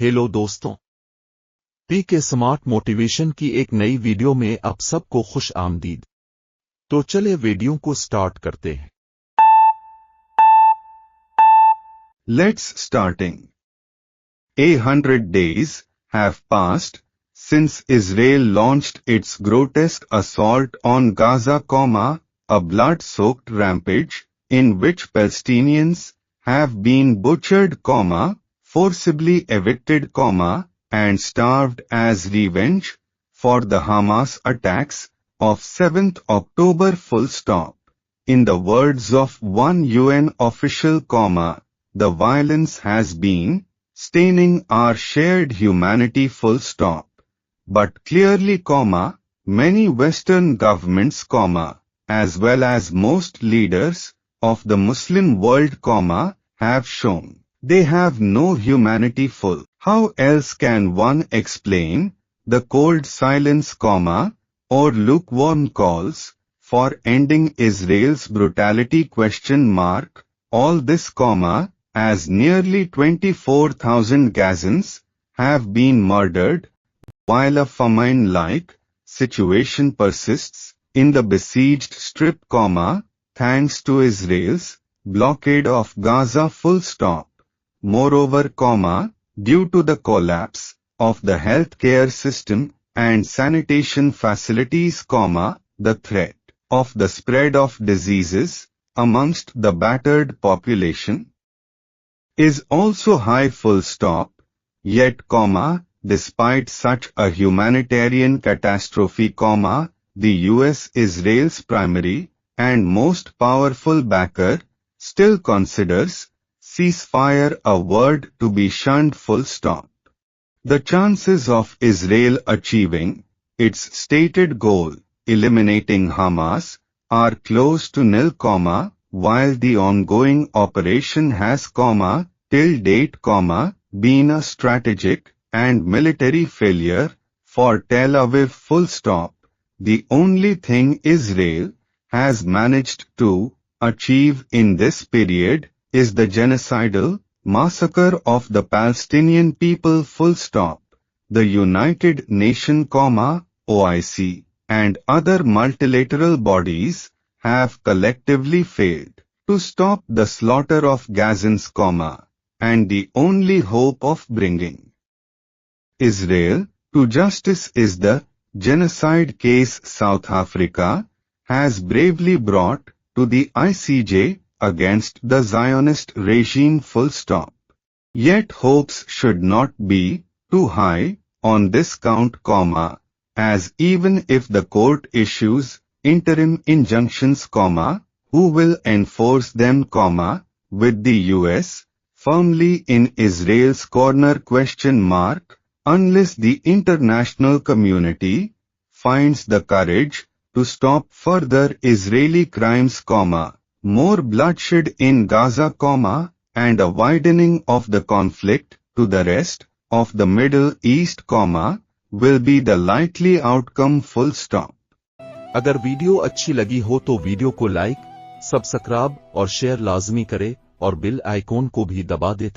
Hello दोस्तों, P के smart motivation की एक नई वीडियो में आप सबको खुश आमदीद। तो चले वीडियो को स्टार्ट करते हैं। Let's starting. 100 days have passed since Israel launched its grotesque assault on Gaza, a blood-soaked rampage in which Palestinians have been butchered, forcibly evicted, and starved as revenge for the Hamas attacks of 7th October. In the words of one UN official, the violence has been staining our shared humanity. But clearly, many Western governments, as well as most leaders of the Muslim world, have shown they have no humanity. How else can one explain the cold silence, or lukewarm calls for ending Israel's brutality? All this, as nearly 24,000 Gazans have been murdered, while a famine-like situation persists in the besieged Strip, thanks to Israel's blockade of Gaza. Moreover, due to the collapse of the healthcare system and sanitation facilities, the threat of the spread of diseases amongst the battered population is also high. Yet, despite such a humanitarian catastrophe, the US, Israel's primary and most powerful backer, still considers ceasefire a word to be shunned. The chances of Israel achieving its stated goal, eliminating Hamas, are close to nil, while the ongoing operation has, till date, been a strategic and military failure for Tel Aviv. The only thing Israel has managed to achieve in this period is the genocidal massacre of the Palestinian people. The United Nations, OIC, and other multilateral bodies have collectively failed to stop the slaughter of Gazans, and the only hope of bringing Israel to justice is the genocide case South Africa has bravely brought to the ICJ against the Zionist regime. Yet hopes should not be too high on this count, as even if the court issues interim injunctions, who will enforce them, with the US firmly in Israel's corner? Unless the international community finds the courage to stop further Israeli crimes, more bloodshed in Gaza, and a widening of the conflict to the rest of the Middle East, will be the likely outcome. अगर video अच्छी लगी हो तो video को like, subscribe और share लाजमी करें और बेल आइकॉन को भी दबा दें।